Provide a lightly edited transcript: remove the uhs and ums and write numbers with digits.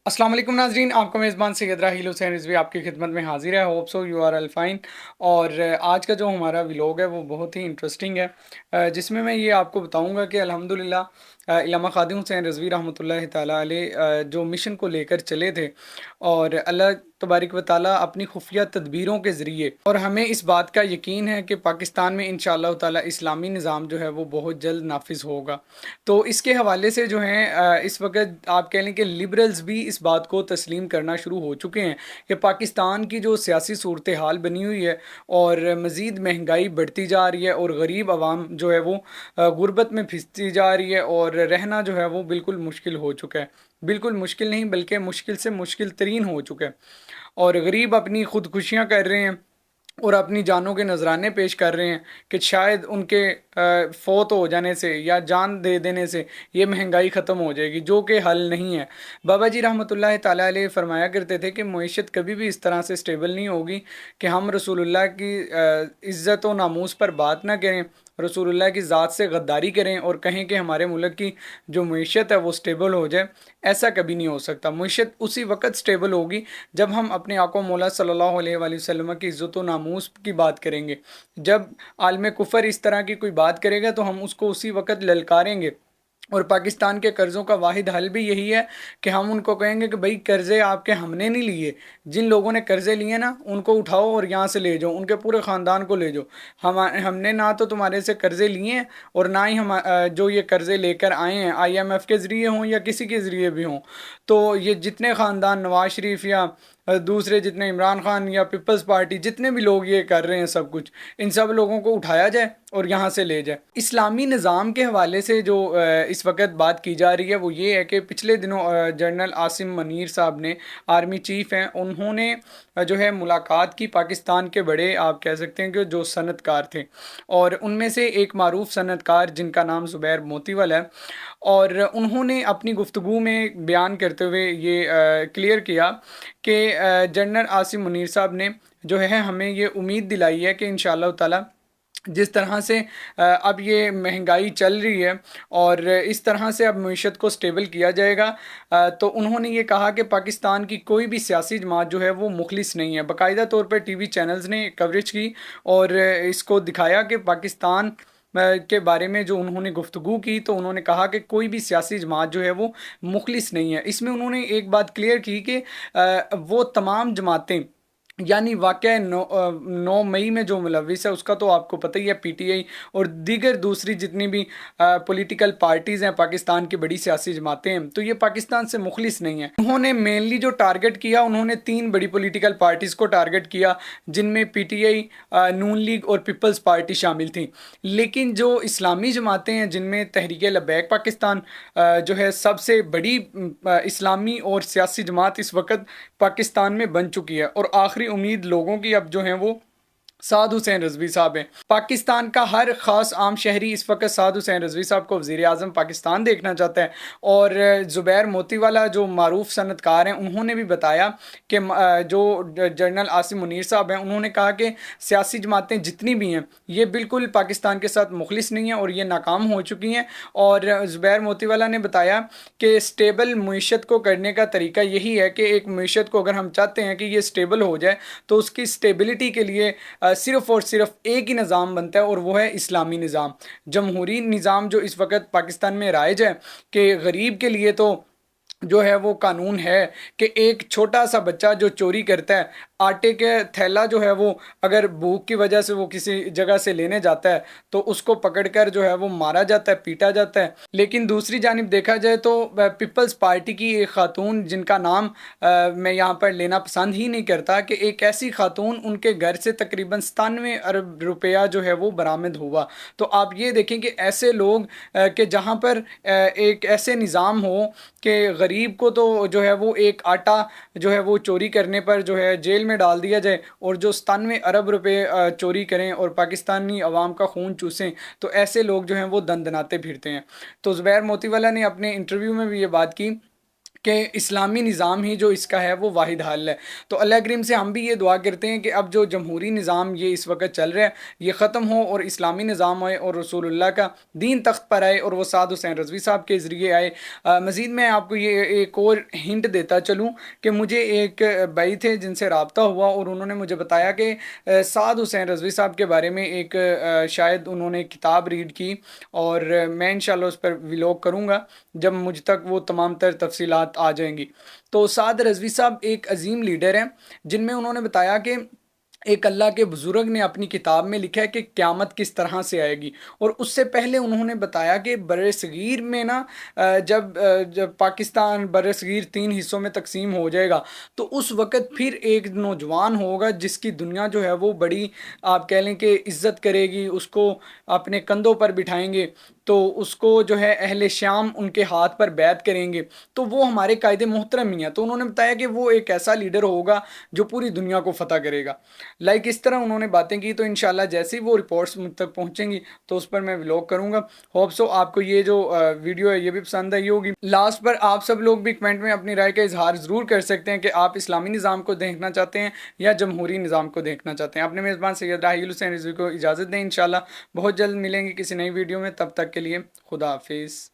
अस्सलाम वालेकुम नाजरीन, आपका मेज़बान सैयद राहील हुसैन रिजवी आपकी खिदमत में हाजिर है। Hope so you are all fine. और आज का जो हमारा व्लॉग है वो बहुत ही इंटरेस्टिंग है, जिसमें मैं ये आपको बताऊंगा कि अल्हम्दुलिल्लाह इल्लामा ख़ादिम हुसैन रिजवी रहमतुल्लाहि तआला अलैह जो मिशन को लेकर चले थे, और अल्लाह तबारिक व ताला अपनी खुफिया तदबीरों के ज़रिए, और हमें इस बात का यकीन है कि पाकिस्तान में इंशाअल्लाह ताला इस्लामी निज़ाम जो है वो बहुत जल्द नाफिज होगा। तो इसके हवाले से जो है इस वक्त आप कह लें कि लिबरल्स भी इस बात को तस्लीम करना शुरू हो चुके हैं कि पाकिस्तान की जो सियासी सूरत हाल बनी हुई है, और मज़ीद महंगाई बढ़ती जा रही है, और गरीब आवाम जो है वो गुर्बत में फिसती जा रही है, और रहना जो है वो बिल्कुल मुश्किल हो चुका है। बिल्कुल मुश्किल नहीं, बल्कि मुश्किल से मुश्किल तरीन हो चुका है। और गरीब अपनी खुदकुशियाँ कर रहे हैं, और अपनी जानों के नजराने पेश कर रहे हैं कि शायद उनके फौत हो जाने से या जान दे देने से ये महंगाई ख़त्म हो जाएगी, जो कि हल नहीं है। बाबा जी रहमतुल्लाह ताला अलैह फरमाया करते थे कि मईशत कभी भी इस तरह से स्टेबल नहीं होगी कि हम रसूलुल्लाह की इज़्ज़त व नामूस पर बात ना करें, रसूलुल्लाह की ज़ात से गद्दारी करें और कहें कि हमारे मुल्क की जो मईशत है वो स्टेबल हो जाए। ऐसा कभी नहीं हो सकता। मईशत उसी वक्त स्टेबल होगी जब हम अपने आका मौला सल्लल्लाहु अलैहि वसल्लम की इज़्ज़त व नामूस की बात करेंगे। जब आलम कुफर इस तरह की कोई बात करेगा तो हम उसको उसी वक्त ललकारेंगे। और पाकिस्तान के कर्ज़ों का वाहिद हल भी यही है कि हम उनको कहेंगे कि भाई कर्ज़े आपके हमने नहीं लिए, जिन लोगों ने कर्ज़े लिए ना उनको उठाओ और यहाँ से ले जाओ, उनके पूरे ख़ानदान को ले जाओ। हमने ना तो तुम्हारे से कर्ज़े लिए हैं, और ना ही हम जो ये कर्ज़े लेकर आए हैं IMF के ज़रिए हों या किसी के ज़रिए भी हों, तो ये जितने ख़ानदान नवाज शरीफ या दूसरे जितने इमरान खान या पीपल्स पार्टी जितने भी लोग ये कर रहे हैं, सब कुछ इन सब लोगों को उठाया जाए और यहाँ से ले जाए। इस्लामी निज़ाम के हवाले से जो इस वक्त बात की जा रही है वो ये है कि पिछले दिनों जनरल आसिम मनीर साहब ने, आर्मी चीफ हैं, उन्होंने जो है मुलाकात की पाकिस्तान के बड़े, आप कह सकते हैं कि जो सनतकार थे, और उनमें से एक मारूफ सनतकार जिनका नाम ज़ुबैर मोतीवाल है। और उन्होंने अपनी गुफ्तगू में बयान करते हुए ये क्लियर किया कि जनरल आसिम मुनीर साहब ने जो है हमें ये उम्मीद दिलाई है कि इंशाअल्लाह ताला जिस तरह से अब ये महंगाई चल रही है, और इस तरह से अब मईशत को स्टेबल किया जाएगा। तो उन्होंने ये कहा कि पाकिस्तान की कोई भी सियासी जमात जो है वो मुखलिस नहीं है। बाकायदा तौर पर टीवी चैनल्स ने कवरेज की और इसको दिखाया कि पाकिस्तान के बारे में जो उन्होंने गुफ्तगू की, तो उन्होंने कहा कि कोई भी सियासी जमात जो है वो मुखलिस नहीं है। इसमें उन्होंने एक बात क्लियर की कि वो तमाम जमातें, यानी वाक़या 9 मई में जो मुलविस है उसका तो आपको पता ही है, PTI और दीगर दूसरी जितनी भी पॉलिटिकल पार्टीज़ हैं, पाकिस्तान की बड़ी सियासी जमातें हैं, तो ये पाकिस्तान से मुखलिस नहीं है। उन्होंने मेनली जो टारगेट किया, उन्होंने 3 बड़ी पॉलिटिकल पार्टीज़ को टारगेट किया, जिनमें PTI, नून लीग और पीपल्स पार्टी शामिल थी। लेकिन जो इस्लामी जमातें हैं, जिनमें तहरीक लबैक पाकिस्तान जो है सबसे बड़ी इस्लामी और सियासी जमात इस वक्त पाकिस्तान में बन चुकी है, और आखिरी उम्मीद लोगों की अब जो है वो साद हुसैन रजवी साहब हैं। पाकिस्तान का हर ख़ास आम शहरी इस वक्त साद हुसैन रजवी साहब को वज़ीर आज़म पाकिस्तान देखना चाहता है। और ज़ुबैर मोतीवाला जो मारूफ सनतकार हैं, उन्होंने भी बताया कि जो जनरल आसिम मुनीर साहब हैं, उन्होंने कहा कि सियासी जमातें जितनी भी हैं ये बिल्कुल पाकिस्तान के साथ मुखलिस नहीं हैं और ये नाकाम हो चुकी हैं। और ज़ुबैर मोतीवाला ने बताया कि स्टेबल मीशत को करने का तरीका यही है कि एक मीशत को अगर हम चाहते हैं कि ये स्टेबल हो जाए, तो उसकी स्टेबिलिटी के लिए सिर्फ़ और सिर्फ एक ही निज़ाम बनता है, और वो है इस्लामी निज़ाम, जमहूरी निज़ाम जो इस वक्त पाकिस्तान में राइज है। कि गरीब के लिए तो जो है वो कानून है कि एक छोटा सा बच्चा जो चोरी करता है, आटे के थैला जो है वो अगर भूख की वजह से वो किसी जगह से लेने जाता है, तो उसको पकड़कर जो है वो मारा जाता है, पीटा जाता है। लेकिन दूसरी जानिब देखा जाए तो पीपल्स पार्टी की एक खातून, जिनका नाम मैं यहाँ पर लेना पसंद ही नहीं करता, कि एक ऐसी खातून, उनके घर से तकरीबन 97 अरब रुपया जो है वो बरामद हुआ। तो आप ये देखें कि ऐसे लोग कि जहाँ पर एक ऐसे निज़ाम हो कि गरीब को तो जो है वो एक आटा जो है वो चोरी करने पर जो है जेल में डाल दिया जाए, और जो 97 अरब रुपए चोरी करें और पाकिस्तानी अवाम का खून चूसें, तो ऐसे लोग जो हैं वो दंदनाते फिरते हैं। तो ज़ुबैर मोतीवाला ने अपने इंटरव्यू में भी ये बात की کہ اسلامی نظام ہی جو اس کا ہے وہ واحد حل ہے۔ تو اللہ کریم سے ہم بھی یہ دعا کرتے ہیں کہ اب جو جمہوری نظام یہ اس وقت چل رہا ہے یہ ختم ہو اور اسلامی نظام آئے اور رسول اللہ کا دین تخت پر آئے اور وہ سعد حسین رضوی صاحب کے ذریعے آئے۔ مزید میں آپ کو یہ ایک اور ہنٹ دیتا چلوں کہ مجھے ایک بھائی تھے جن سے رابطہ ہوا اور انہوں نے مجھے بتایا کہ سعد حسین رضوی صاحب کے بارے میں ایک شاید انہوں نے کتاب ریڈ کی، اور میں انشاءاللہ اس پر ولاگ کروں گا جب مجھ تک وہ تمام تر تفصیلات آ جائیں گی۔ تو سعد رضوی صاحب ایک عظیم لیڈر ہیں جن میں انہوں نے بتایا کہ ایک اللہ کے بزرگ نے اپنی کتاب میں لکھا ہے کہ قیامت کس طرح سے آئے گی، اور اس سے پہلے انہوں نے بتایا کہ بر صغیر میں نا جب پاکستان بر صغیر 3 حصوں میں تقسیم ہو جائے گا تو اس وقت پھر ایک نوجوان ہوگا جس کی دنیا جو ہے وہ بڑی آپ کہہ لیں کہ عزت کرے گی، اس کو اپنے کندھوں پر بٹھائیں گے، تو اس کو جو ہے اہل شام ان کے ہاتھ پر بیعت کریں گے، تو وہ ہمارے قائد محترم ہی ہیں۔ تو انہوں نے بتایا کہ وہ ایک ایسا لیڈر ہوگا جو پوری دنیا کو فتح کرے گا۔ اس طرح انہوں نے باتیں کی، تو انشاءاللہ جیسے ہی وہ رپورٹس مجھ تک پہنچیں گی تو اس پر میں ولاگ کروں گا۔ ہوپ سو آپ کو یہ جو ویڈیو ہے یہ بھی پسند آئی ہوگی۔ لاسٹ پر آپ سب لوگ بھی کمنٹ میں اپنی رائے کا اظہار ضرور کر سکتے ہیں کہ آپ اسلامی نظام کو دیکھنا چاہتے ہیں یا جمہوری نظام کو دیکھنا چاہتے ہیں۔ اپنے میزبان سید راحیل حسین رضوی کو اجازت دیں، انشاءاللہ بہت جلد ملیں گے کسی نئی ویڈیو میں، تب تک کے لیے خدا حافظ۔